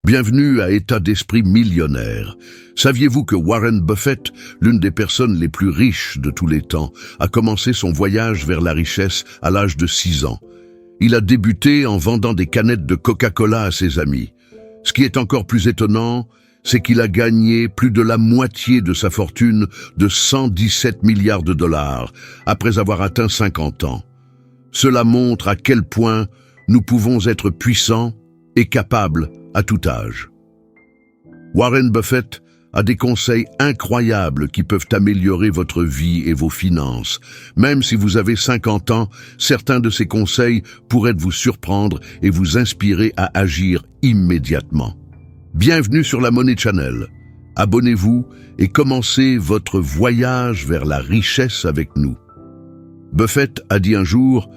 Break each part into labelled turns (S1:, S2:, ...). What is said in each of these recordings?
S1: Bienvenue à État d'esprit millionnaire. Saviez-vous que Warren Buffett, l'une des personnes les plus riches de tous les temps, a commencé son voyage vers la richesse à l'âge de 6 ans? Il a débuté en vendant des canettes de Coca-Cola à ses amis. Ce qui est encore plus étonnant, c'est qu'il a gagné plus de la moitié de sa fortune de 117 milliards de dollars après avoir atteint 50 ans. Cela montre à quel point nous pouvons être puissants et capables à tout âge. Warren Buffett a des conseils incroyables qui peuvent améliorer votre vie et vos finances. Même si vous avez 50 ans, certains de ces conseils pourraient vous surprendre et vous inspirer à agir immédiatement. Bienvenue sur la Money Channel. Abonnez-vous et commencez votre voyage vers la richesse avec nous. Buffett a dit un jour: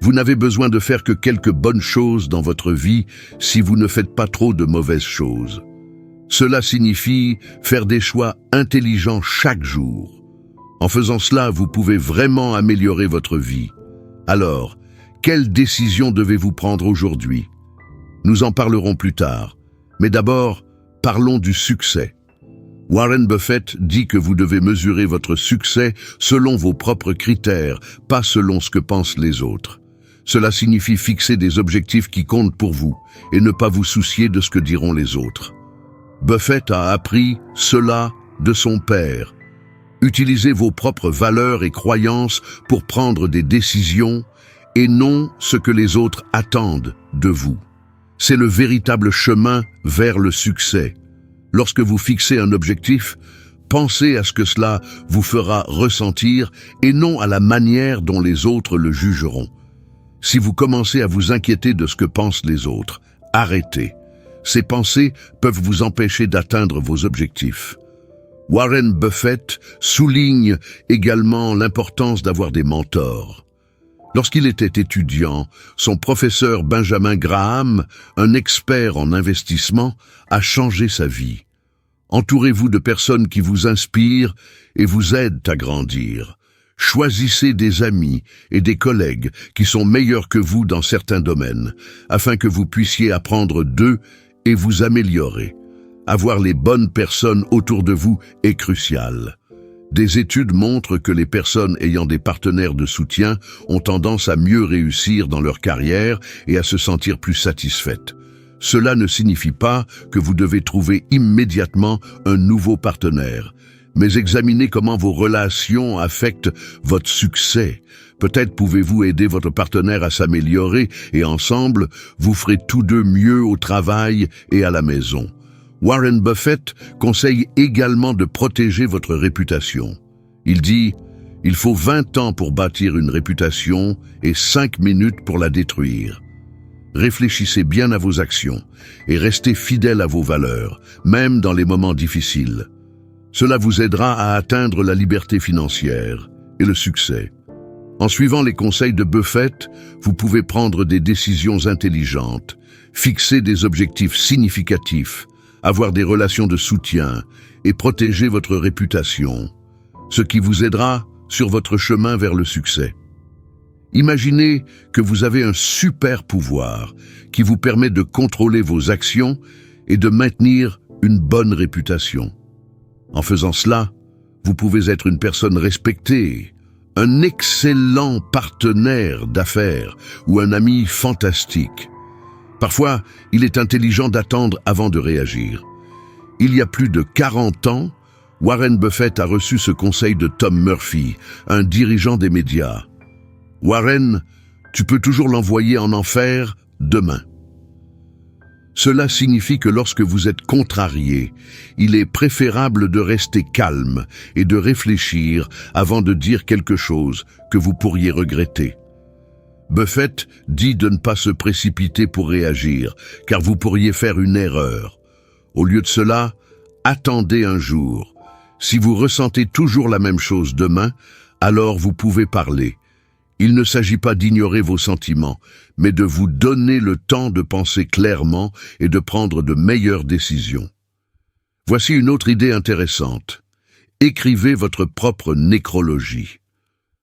S1: vous n'avez besoin de faire que quelques bonnes choses dans votre vie si vous ne faites pas trop de mauvaises choses. Cela signifie faire des choix intelligents chaque jour. En faisant cela, vous pouvez vraiment améliorer votre vie. Alors, quelles décisions devez-vous prendre aujourd'hui? Nous en parlerons plus tard. Mais d'abord, parlons du succès. Warren Buffett dit que vous devez mesurer votre succès selon vos propres critères, pas selon ce que pensent les autres. Cela signifie fixer des objectifs qui comptent pour vous et ne pas vous soucier de ce que diront les autres. Buffett a appris cela de son père. Utilisez vos propres valeurs et croyances pour prendre des décisions et non ce que les autres attendent de vous. C'est le véritable chemin vers le succès. Lorsque vous fixez un objectif, pensez à ce que cela vous fera ressentir et non à la manière dont les autres le jugeront. Si vous commencez à vous inquiéter de ce que pensent les autres, arrêtez. Ces pensées peuvent vous empêcher d'atteindre vos objectifs. Warren Buffett souligne également l'importance d'avoir des mentors. Lorsqu'il était étudiant, son professeur Benjamin Graham, un expert en investissement, a changé sa vie. Entourez-vous de personnes qui vous inspirent et vous aident à grandir. Choisissez des amis et des collègues qui sont meilleurs que vous dans certains domaines, afin que vous puissiez apprendre d'eux et vous améliorer. Avoir les bonnes personnes autour de vous est crucial. Des études montrent que les personnes ayant des partenaires de soutien ont tendance à mieux réussir dans leur carrière et à se sentir plus satisfaites. Cela ne signifie pas que vous devez trouver immédiatement un nouveau partenaire, mais examinez comment vos relations affectent votre succès. Peut-être pouvez-vous aider votre partenaire à s'améliorer et ensemble, vous ferez tous deux mieux au travail et à la maison. Warren Buffett conseille également de protéger votre réputation. Il dit: il faut 20 ans pour bâtir une réputation et 5 minutes pour la détruire. Réfléchissez bien à vos actions et restez fidèle à vos valeurs, même dans les moments difficiles. Cela vous aidera à atteindre la liberté financière et le succès. En suivant les conseils de Buffett, vous pouvez prendre des décisions intelligentes, fixer des objectifs significatifs, avoir des relations de soutien et protéger votre réputation, ce qui vous aidera sur votre chemin vers le succès. Imaginez que vous avez un super pouvoir qui vous permet de contrôler vos actions et de maintenir une bonne réputation. En faisant cela, vous pouvez être une personne respectée, un excellent partenaire d'affaires ou un ami fantastique. Parfois, il est intelligent d'attendre avant de réagir. Il y a plus de 40 ans, Warren Buffett a reçu ce conseil de Tom Murphy, un dirigeant des médias. « Warren, tu peux toujours l'envoyer en enfer demain. » Cela signifie que lorsque vous êtes contrarié, il est préférable de rester calme et de réfléchir avant de dire quelque chose que vous pourriez regretter. Buffett dit de ne pas se précipiter pour réagir, car vous pourriez faire une erreur. Au lieu de cela, attendez un jour. Si vous ressentez toujours la même chose demain, alors vous pouvez parler. Il ne s'agit pas d'ignorer vos sentiments, mais de vous donner le temps de penser clairement et de prendre de meilleures décisions. Voici une autre idée intéressante. Écrivez votre propre nécrologie.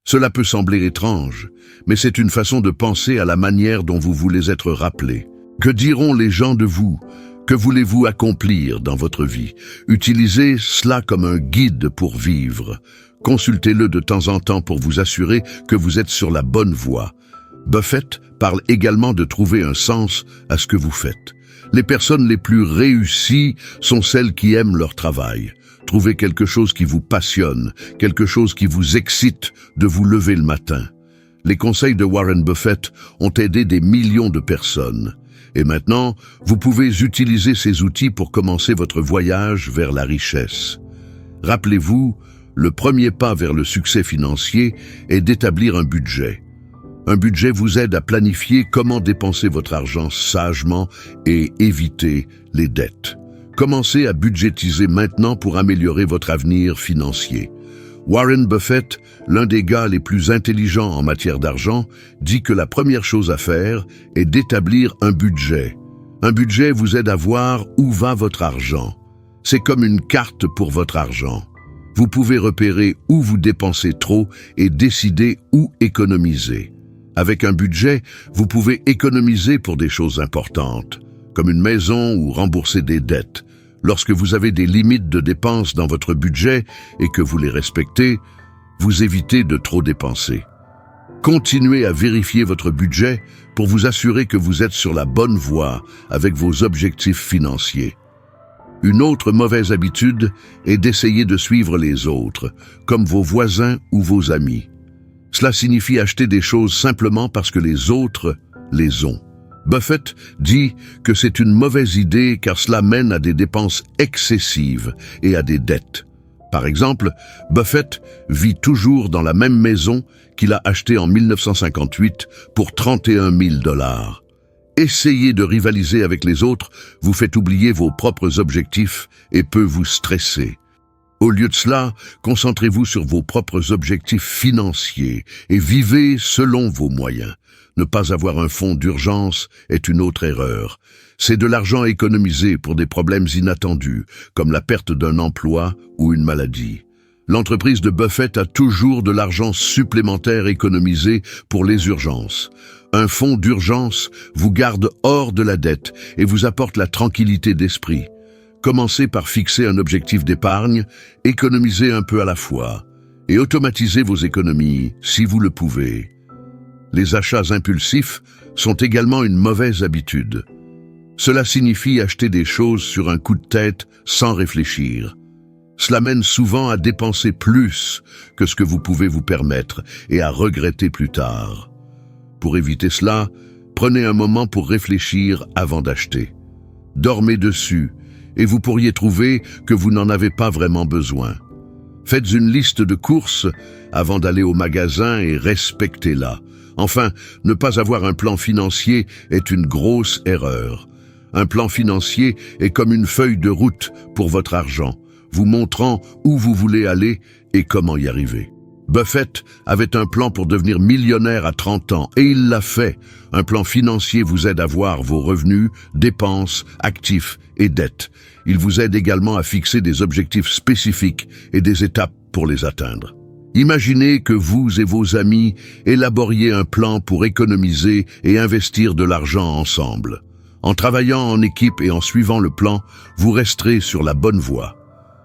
S1: Cela peut sembler étrange, mais c'est une façon de penser à la manière dont vous voulez être rappelé. Que diront les gens de vous? Que voulez-vous accomplir dans votre vie? Utilisez cela comme un guide pour vivre. Consultez-le de temps en temps pour vous assurer que vous êtes sur la bonne voie. Buffett parle également de trouver un sens à ce que vous faites. Les personnes les plus réussies sont celles qui aiment leur travail. Trouvez quelque chose qui vous passionne, quelque chose qui vous excite de vous lever le matin. Les conseils de Warren Buffett ont aidé des millions de personnes. Et maintenant, vous pouvez utiliser ces outils pour commencer votre voyage vers la richesse. Rappelez-vous, le premier pas vers le succès financier est d'établir un budget. Un budget vous aide à planifier comment dépenser votre argent sagement et éviter les dettes. Commencez à budgétiser maintenant pour améliorer votre avenir financier. Warren Buffett, l'un des gars les plus intelligents en matière d'argent, dit que la première chose à faire est d'établir un budget. Un budget vous aide à voir où va votre argent. C'est comme une carte pour votre argent. Vous pouvez repérer où vous dépensez trop et décider où économiser. Avec un budget, vous pouvez économiser pour des choses importantes, comme une maison ou rembourser des dettes. Lorsque vous avez des limites de dépenses dans votre budget et que vous les respectez, vous évitez de trop dépenser. Continuez à vérifier votre budget pour vous assurer que vous êtes sur la bonne voie avec vos objectifs financiers. Une autre mauvaise habitude est d'essayer de suivre les autres, comme vos voisins ou vos amis. Cela signifie acheter des choses simplement parce que les autres les ont. Buffett dit que c'est une mauvaise idée car cela mène à des dépenses excessives et à des dettes. Par exemple, Buffett vit toujours dans la même maison qu'il a achetée en 1958 pour 31 000 $. Essayer de rivaliser avec les autres vous fait oublier vos propres objectifs et peut vous stresser. Au lieu de cela, concentrez-vous sur vos propres objectifs financiers et vivez selon vos moyens. Ne pas avoir un fonds d'urgence est une autre erreur. C'est de l'argent économisé pour des problèmes inattendus, comme la perte d'un emploi ou une maladie. L'entreprise de Buffett a toujours de l'argent supplémentaire économisé pour les urgences. Un fonds d'urgence vous garde hors de la dette et vous apporte la tranquillité d'esprit. Commencez par fixer un objectif d'épargne, économisez un peu à la fois et automatisez vos économies si vous le pouvez. Les achats impulsifs sont également une mauvaise habitude. Cela signifie acheter des choses sur un coup de tête sans réfléchir. Cela mène souvent à dépenser plus que ce que vous pouvez vous permettre et à regretter plus tard. Pour éviter cela, prenez un moment pour réfléchir avant d'acheter. Dormez dessus et vous pourriez trouver que vous n'en avez pas vraiment besoin. Faites une liste de courses avant d'aller au magasin et respectez-la. Enfin, ne pas avoir un plan financier est une grosse erreur. Un plan financier est comme une feuille de route pour votre argent, vous montrant où vous voulez aller et comment y arriver. Buffett avait un plan pour devenir millionnaire à 30 ans et il l'a fait. Un plan financier vous aide à voir vos revenus, dépenses, actifs et dettes. Il vous aide également à fixer des objectifs spécifiques et des étapes pour les atteindre. Imaginez que vous et vos amis élaboriez un plan pour économiser et investir de l'argent ensemble. En travaillant en équipe et en suivant le plan, vous resterez sur la bonne voie.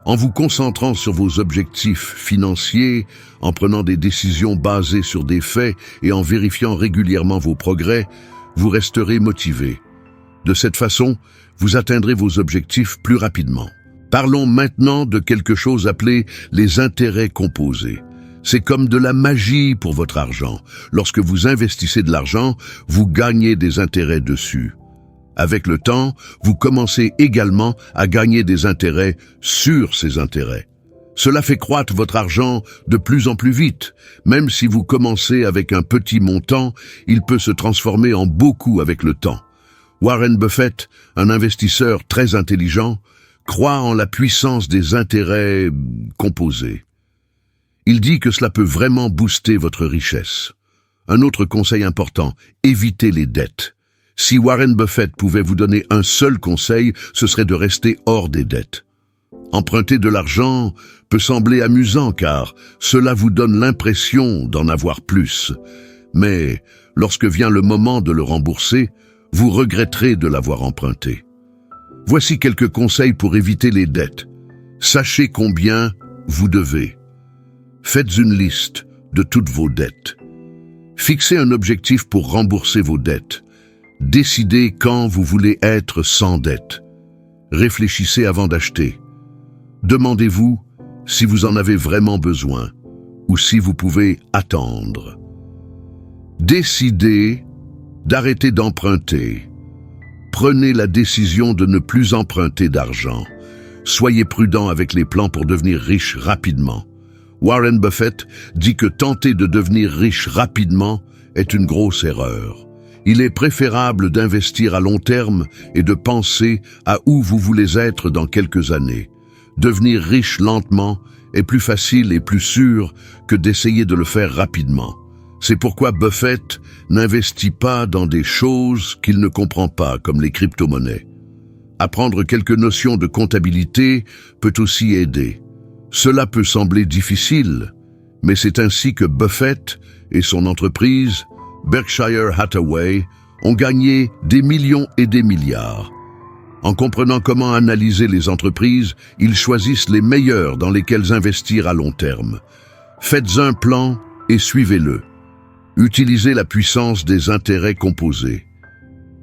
S1: En vous concentrant sur vos objectifs financiers, en prenant des décisions basées sur des faits et en vérifiant régulièrement vos progrès, vous resterez motivé. De cette façon, vous atteindrez vos objectifs plus rapidement. Parlons maintenant de quelque chose appelé les intérêts composés. C'est comme de la magie pour votre argent. Lorsque vous investissez de l'argent, vous gagnez des intérêts dessus. Avec le temps, vous commencez également à gagner des intérêts sur ces intérêts. Cela fait croître votre argent de plus en plus vite. Même si vous commencez avec un petit montant, il peut se transformer en beaucoup avec le temps. Warren Buffett, un investisseur très intelligent, croit en la puissance des intérêts composés. Il dit que cela peut vraiment booster votre richesse. Un autre conseil important, évitez les dettes. Si Warren Buffett pouvait vous donner un seul conseil, ce serait de rester hors des dettes. Emprunter de l'argent peut sembler amusant car cela vous donne l'impression d'en avoir plus. Mais lorsque vient le moment de le rembourser, vous regretterez de l'avoir emprunté. Voici quelques conseils pour éviter les dettes. Sachez combien vous devez. Faites une liste de toutes vos dettes. Fixez un objectif pour rembourser vos dettes. Décidez quand vous voulez être sans dette. Réfléchissez avant d'acheter. Demandez-vous si vous en avez vraiment besoin ou si vous pouvez attendre. Décidez d'arrêter d'emprunter. Prenez la décision de ne plus emprunter d'argent. Soyez prudent avec les plans pour devenir riche rapidement. Warren Buffett dit que tenter de devenir riche rapidement est une grosse erreur. Il est préférable d'investir à long terme et de penser à où vous voulez être dans quelques années. Devenir riche lentement est plus facile et plus sûr que d'essayer de le faire rapidement. C'est pourquoi Buffett n'investit pas dans des choses qu'il ne comprend pas, comme les crypto-monnaies. Apprendre quelques notions de comptabilité peut aussi aider. Cela peut sembler difficile, mais c'est ainsi que Buffett et son entreprise, Berkshire Hathaway, ont gagné des millions et des milliards. En comprenant comment analyser les entreprises, ils choisissent les meilleures dans lesquelles investir à long terme. Faites un plan et suivez-le. Utilisez la puissance des intérêts composés.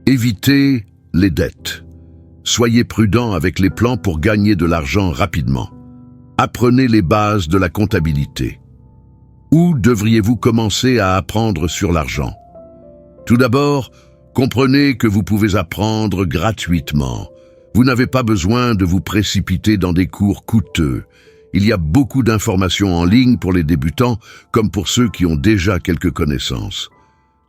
S1: Évitez les dettes. Soyez prudent avec les plans pour gagner de l'argent rapidement. Apprenez les bases de la comptabilité. Où devriez-vous commencer à apprendre sur l'argent? Tout d'abord, comprenez que vous pouvez apprendre gratuitement. Vous n'avez pas besoin de vous précipiter dans des cours coûteux. Il y a beaucoup d'informations en ligne pour les débutants comme pour ceux qui ont déjà quelques connaissances.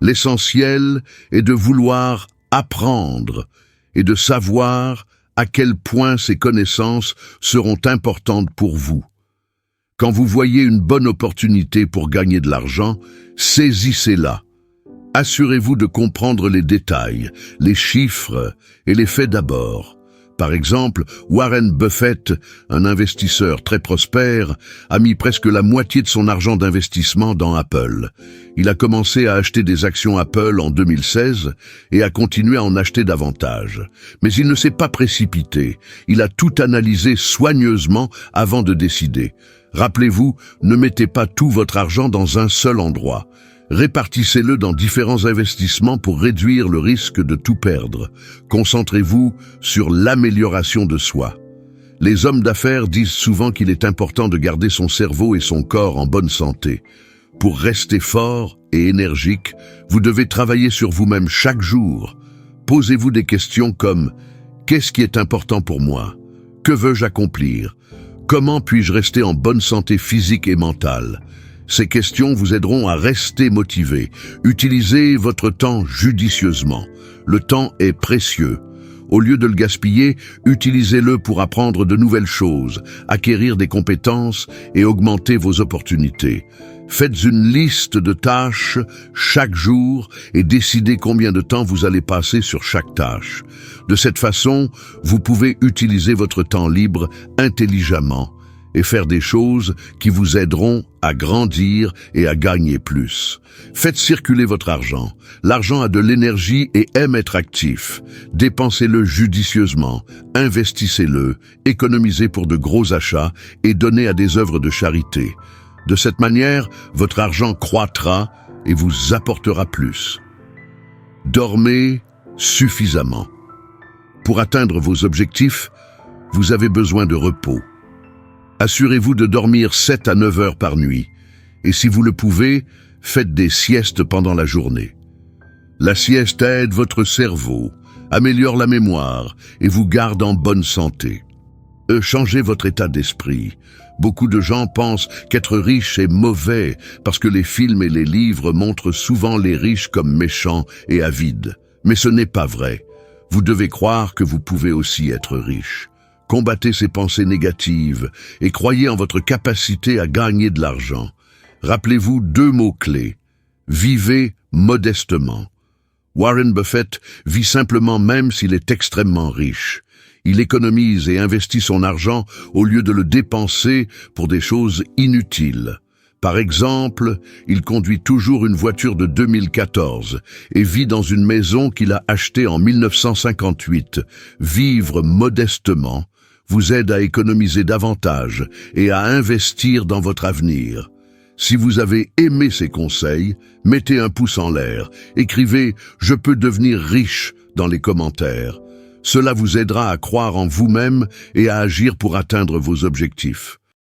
S1: L'essentiel est de vouloir apprendre et de savoir à quel point ces connaissances seront importantes pour vous. Quand vous voyez une bonne opportunité pour gagner de l'argent, saisissez-la. Assurez-vous de comprendre les détails, les chiffres et les faits d'abord. Par exemple, Warren Buffett, un investisseur très prospère, a mis presque la moitié de son argent d'investissement dans Apple. Il a commencé à acheter des actions Apple en 2016 et a continué à en acheter davantage. Mais il ne s'est pas précipité. Il a tout analysé soigneusement avant de décider. Rappelez-vous, ne mettez pas tout votre argent dans un seul endroit. Répartissez-le dans différents investissements pour réduire le risque de tout perdre. Concentrez-vous sur l'amélioration de soi. Les hommes d'affaires disent souvent qu'il est important de garder son cerveau et son corps en bonne santé. Pour rester fort et énergique, vous devez travailler sur vous-même chaque jour. Posez-vous des questions comme « Qu'est-ce qui est important pour moi? Que veux-je accomplir? Comment puis-je rester en bonne santé physique et mentale ?» Ces questions vous aideront à rester motivé. Utilisez votre temps judicieusement. Le temps est précieux. Au lieu de le gaspiller, utilisez-le pour apprendre de nouvelles choses, acquérir des compétences et augmenter vos opportunités. Faites une liste de tâches chaque jour et décidez combien de temps vous allez passer sur chaque tâche. De cette façon, vous pouvez utiliser votre temps libre intelligemment et faire des choses qui vous aideront à grandir et à gagner plus. Faites circuler votre argent. L'argent a de l'énergie et aime être actif. Dépensez-le judicieusement, investissez-le, économisez pour de gros achats et donnez à des œuvres de charité. De cette manière, votre argent croîtra et vous apportera plus. Dormez suffisamment. Pour atteindre vos objectifs, vous avez besoin de repos. Assurez-vous de dormir 7 à 9 heures par nuit, et si vous le pouvez, faites des siestes pendant la journée. La sieste aide votre cerveau, améliore la mémoire et vous garde en bonne santé. Changez votre état d'esprit. Beaucoup de gens pensent qu'être riche est mauvais parce que les films et les livres montrent souvent les riches comme méchants et avides. Mais ce n'est pas vrai. Vous devez croire que vous pouvez aussi être riche. Combattez ces pensées négatives et croyez en votre capacité à gagner de l'argent. Rappelez-vous 2 mots-clés. Vivez modestement. Warren Buffett vit simplement même s'il est extrêmement riche. Il économise et investit son argent au lieu de le dépenser pour des choses inutiles. Par exemple, il conduit toujours une voiture de 2014 et vit dans une maison qu'il a achetée en 1958. Vivre modestement vous aide à économiser davantage et à investir dans votre avenir. Si vous avez aimé ces conseils, mettez un pouce en l'air. Écrivez « Je peux devenir riche » dans les commentaires. Cela vous aidera à croire en vous-même et à agir pour atteindre vos objectifs.